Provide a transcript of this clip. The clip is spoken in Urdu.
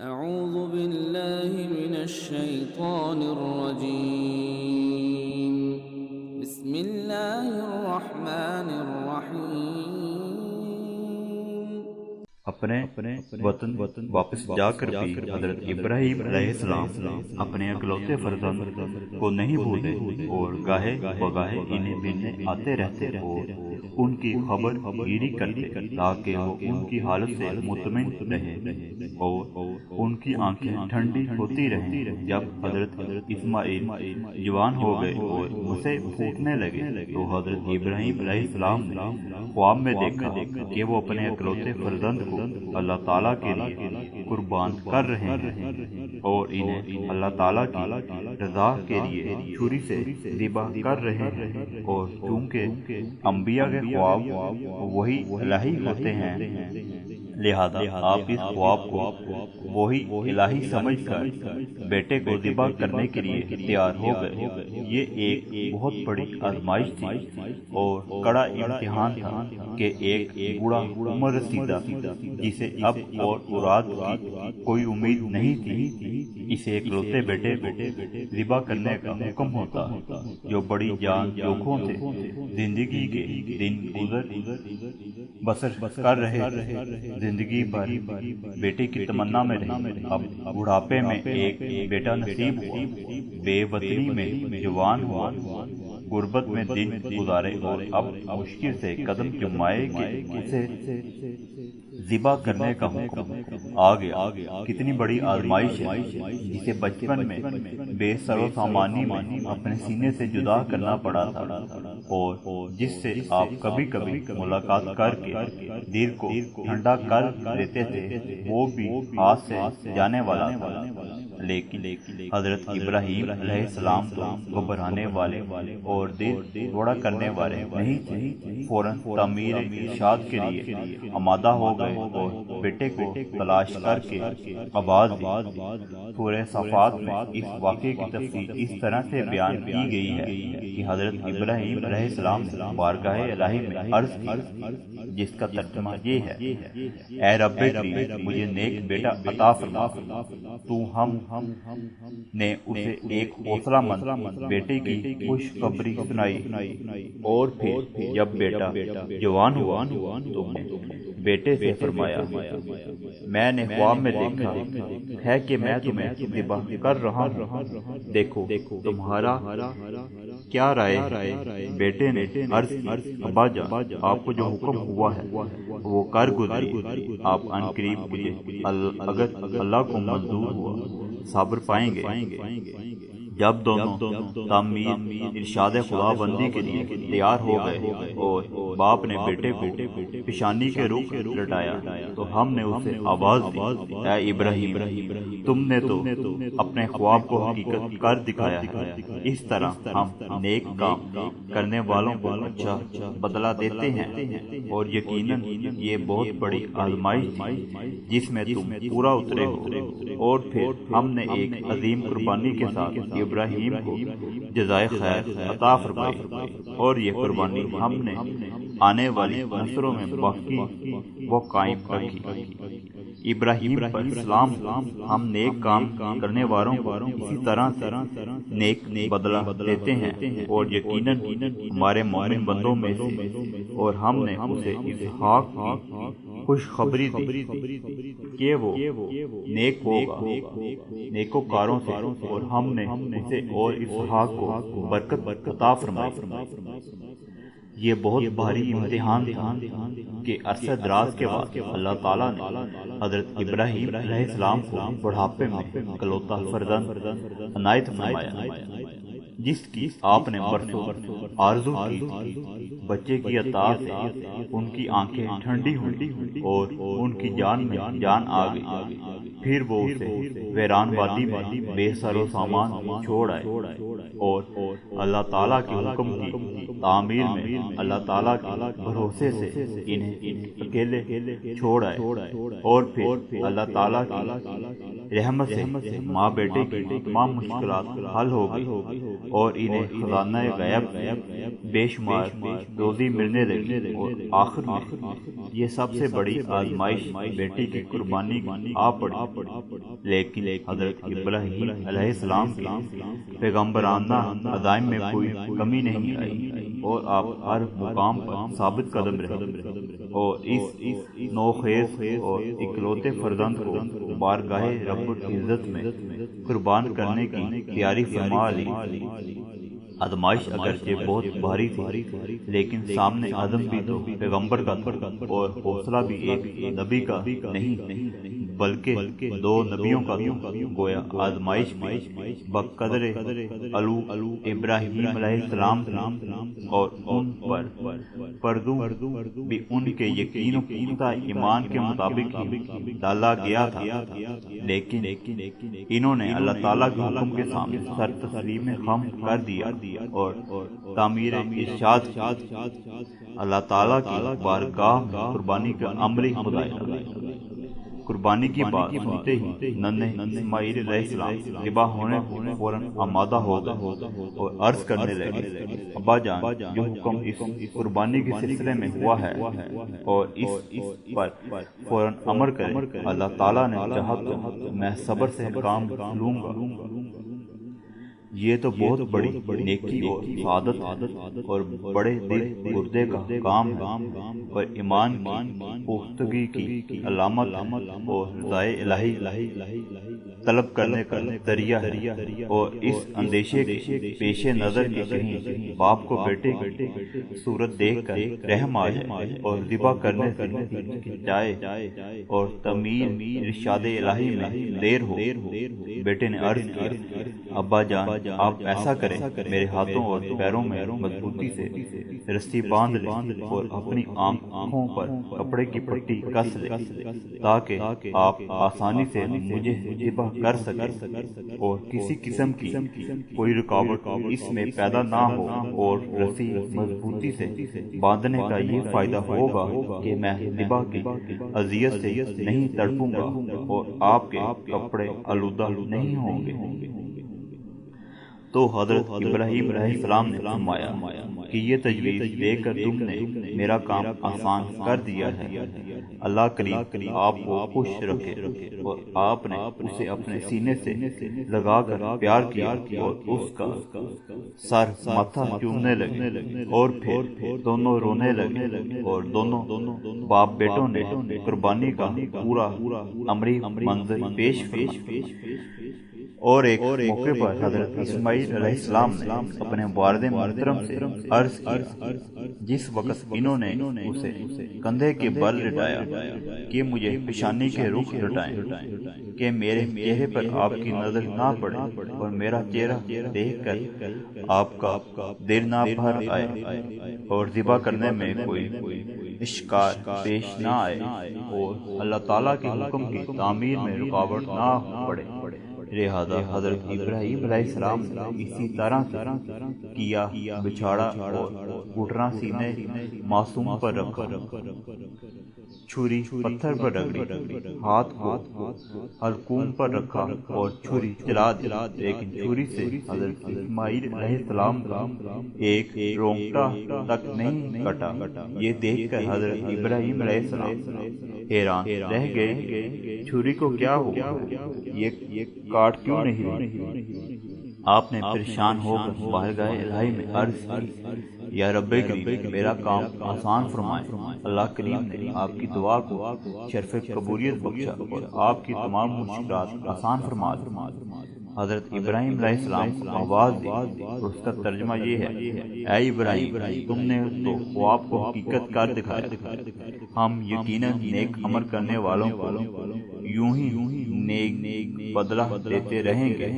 أعوذ بالله من الشيطان الرجيم. بسم الله الرحمن الرحيم. اپنے وطن واپس جا کر بھی حضرت ابراہیم علیہ السلام اپنے اکلوتے فرزند کو نہیں بھولے اور گاہے بگاہے انہیں ملنے آتے رہتے اور ان کی خبر گیری کرتے تاکہ وہ ان کی حالت سے مطمئن رہے اور ان کی آنکھیں ٹھنڈی ہوتی رہیں۔ جب حضرت اسماعیل جوان ہو گئے اور اسے پھوٹنے لگے تو حضرت ابراہیم علیہ السلام نے خواب میں دیکھا کہ وہ اپنے اکلوتے فرزند کو اللہ تعالیٰ کے لیے قربان کر رہے ہیں اور انہیں اللہ تعالیٰ کی رضا کے لیے چھری سے ذبح کر رہے ہیں، اور چونکہ انبیاء کے خواب وہی الہی ہوتے ہیں لہذا آپ اس خواب کو وہی الہی سمجھ کر بیٹے کو ذبح کرنے کے لیے تیار ہو گئے۔ یہ ایک بہت بڑی آزمائش تھی اور کڑا امتحان تھا کہ ایک بوڑھا عمر رسیدہ جسے اب اور اولاد کی کوئی امید نہیں تھی، اسے اکلوتے بیٹے کو ذبح کرنے کا حکم ہوتا جو بڑی جان جوکھوں سے زندگی کے دن گزر بسر کر رہے تھے، زندگی بھر بیٹے کی تمنا میں رہے۔ اب بڑھاپے میں ایک بیٹا نصیب ہوا، بے وطنی میں جوان ہوا، غربت میں دن گزارے اور اب مشکل سے قدم جمائے کہ اسے ذبح کرنے کا حکم آ گیا۔ کتنی بڑی آزمائش ہے جسے بچپن میں بے سر و سامانی میں اپنے سینے سے جدا کرنا پڑا تھا اور جس سے آپ کبھی کبھی ملاقات کر کے دل کو ٹھنڈا کر دیتے تھے، وہ بھی ہاتھ سے جانے والا تھا۔ لیکن حضرت ابراہیم علیہ السلام تو گھبرانے والے اور دل بڑا کرنے والے نہیں تھے، فوراً تعمیر ارشاد کے لیے آمادہ ہو گئے اور بیٹے کو تلاش کر کے آواز دی۔ سورہ صافات میں اس واقعے کی تفصیل اس طرح سے بیان کی گئی ہے کہ حضرت ابراہیم علیہ السلام نے بارگاہ الہی میں عرض کی، جس کا ترجمہ یہ ہے: اے رب کریم، مجھے نیک بیٹا عطا فرما۔ تو ہم نے اسے ایک حوصلہ مند بیٹے کی خوشخبری سنائی، اور پھر جب بیٹا جوان ہوا تو نے بیٹے سے فرمایا، میں نے خواب میں دیکھا ہے کہ میں تمہیں ذبح کر رہا ہوں، دیکھو تمہارا کیا رائے ہے؟ بیٹے نے عرض کی، ابا جان، آپ کو جو حکم ہوا ہے وہ کر گزریے، آپ ان قریب مجھے اگر اللہ کو منظور ہوا صبر پائیں گے۔ جب دونوں تعمیر ارشاد خدا بندی کے لیے تیار ہو گئے اور باپ نے بیٹے کو پیشانی کے رخ لٹایا تو ہم نے اسے آواز دی، اے ابراہیم، تم نے تو اپنے خواب کو حقیقت کر دکھایا ہے۔ اس طرح ہم نیک کام کرنے والوں کو اچھا بدلہ دیتے ہیں، اور یقیناً یہ بہت بڑی آزمائش تھی جس میں تم پورا اترے ہو۔ اور پھر ہم نے ایک عظیم قربانی کے ساتھ ابراہیم کو جزائے خیر عطا فرمائی، اور یہ قربانی ہم نے آنے والی نسلوں میں باقی و قائم رکھی۔ ابراہیم پر اسلام ہم نیک کام کرنے والوں کو اسی طرح سے نیک بدلہ دیتے ہیں، اور یقیناً ہمارے مومن بندوں میں سے، اور ہم نے اسے اسحاق کی خوشخبری دی کہ وہ نیک ہوگا نیکوکاروں سے، اور ہم نے اسے اور اسحاق کو برکت عطا فرمائی۔ یہ بہت بھاری امتحان تھا کہ عرصہ دراز کے بعد اللہ تعالیٰ نے حضرت ابراہیم علیہ السلام کو بڑھاپے میں اکلوتا فرزند عنایت فرمایا، جس کی آپ نے برسوں آرزو کی تھی۔ بچے کی عطا سے ان کی آنکھیں ٹھنڈی ہوئی اور ان کی جان میں جان آ گئی۔ پھر وہ اسے ویران وادی میں بے سر و سامان چھوڑ آئے اور اللہ تعالیٰ کے حکم کی تعمیر میں اللہ تعالیٰ کے بھروسے سے انہیں اکیلے چھوڑ آئے، اور پھر اللہ تعالیٰ کی رحمت سے ماں بیٹے کی تمام مشکلات حل ہو گئی اور انہیں خزانہ غیب بے شمار روزی ملنے لگی، اور آخر میں یہ سب سے بڑی آزمائش بیٹی کی قربانی آ پڑی، لیکن حضرت ابراہیم علیہ السلام کی پیغمبرانہ عزائم میں کوئی کمی نہیں آئی اور آپ ہر مقام پر ثابت قدم رہے اور اس نوخیز اور اکلوتے فرزند کو بارگاہ رب العزت میں قربان کرنے کی تیاری فرما لی۔ آزمائش اگرچہ بہت بھاری تھی، لیکن سامنے عزم بھی تو پیغمبر کا تھا اور حوصلہ بھی ایک نبی کا نہیں بلکہ دو نبیوں کا تھا۔ گویا آزمائش بقدر علو ابراہیم علیہ السلام تھی اور ان پر پردوں بھی ان کے یقین و پختہ ایمان کے مطابق ہی ڈالا گیا تھا، لیکن انہوں نے اللہ تعالیٰ کے حکم کے سامنے سر تسلیم خم کر دیا اور تعمیر ارشاد اللہ تعالیٰ کی بارگاہ میں قربانی کا عملی مظاہرہ۔ قربانی کی بات سنتے ہی ننھے اسماعیل علیہ السلام ذبح ہونے فوراً آمادہ ہو گئے اور عرض کرنے لگے، ابا جان، جو حکم اس قربانی کے سلسلے میں ہوا ہے اور اس پر فوراً امر کریں، اللہ تعالیٰ نے چاہا تو میں صبر سے کام لوں گا۔ یہ تو بہت بڑی نیکی اور سعادت اور بڑے دل گردے کا کام ہے اور ایمان کی پختگی کی علامت اور رضائے الہی طلب کرنے کا ذریعہ ہے، اور اس اندیشے کے پیش نظر کے کہیں باپ کو بیٹے کی صورت دیکھ کر رحم آ جائے اور ذبح کرنے سے جائے اور تعمیر ارشاد الہی میں دیر ہو۔ بیٹے نے عرض کیا، ابا جان، آپ ایسا کریں، میرے ہاتھوں اور پیروں میں مضبوطی سے رسی باندھ لیں اور اپنی آنکھوں پر کپڑے کی پٹی کس لیں تاکہ آپ آسانی سے مجھے ذبح کر سکیں اور کسی قسم کی کوئی رکاوٹ اس میں پیدا نہ ہو، اور رسی مضبوطی سے باندھنے کا یہ فائدہ ہوگا کہ میں ذبح کی اذیت سے نہیں تڑپوں گا اور آپ کے کپڑے آلودہ نہیں ہوں گے۔ تو حضرت ابراہیم علیہ السلام نے فرمایا کہ یہ تجویز دے کر تم نے میرا کام آسان کر دیا ہے، اللہ کریم آپ کو خوش رکھے۔ اور آپ نے اسے اپنے سینے سے لگا کر پیار کیا اور اس کا سر ماتھا چومنے لگے اور پھر دونوں رونے لگے، اور دونوں باپ بیٹوں نے قربانی کا پورا عملی منظر پیش کیا۔ اور ایک موقع پر حضرت اسماعیل علیہ السلام نے اپنے والد محترم سے عرض کیا، جس وقت انہوں نے اسے کندھے کے بل لٹایا کہ مجھے پیشانی کے رخ لٹائیں کہ میرے چہرے پر آپ کی نظر نہ پڑے اور میرا چہرہ دیکھ کر آپ کا دل نہ بھر آئے اور ذبح کرنے میں کوئی اشکال پیش نہ آئے اور اللہ تعالیٰ کے حکم کی تعمیر میں رکاوٹ نہ پڑے۔ لہذا حضرت ابراہیم علیہ السلام نے اسی طرح کیا، بچھاڑا اور گھٹنا سینے معصوم پر رکھا، چھری پتھر پر رگڑی، ہاتھ کو حلقوم پر رکھا اور چھری چلا دی، لیکن چھری سے حضرت اسماعیل علیہ السلام کا ایک رونگٹا تک نہیں کٹا۔ یہ دیکھ کر حضرت ابراہیم علیہ السلام حیران رہ گئے، چھری کو کیا ہوا، یہ کاٹ کیوں نہیں؟ آپ نے پریشان ہو کر بارگاہ الہی میں عرض کی، یا رب کریم، میرا کام آسان فرمائے۔ اللہ کریم نے آپ کی دعا کو شرف قبولیت بخشا اور آپ کی تمام مشکلات آسان فرما دی۔ حضرت ابراہیم علیہ السلام کو آواز دی اور اس کا ترجمہ یہ ہے، اے ابراہیم، تم نے تو خواب کو حقیقت کر دکھایا، ہم یقیناً نیک عمل کرنے والوں کو یوں ہی نیک بدلہ دیتے رہیں گے۔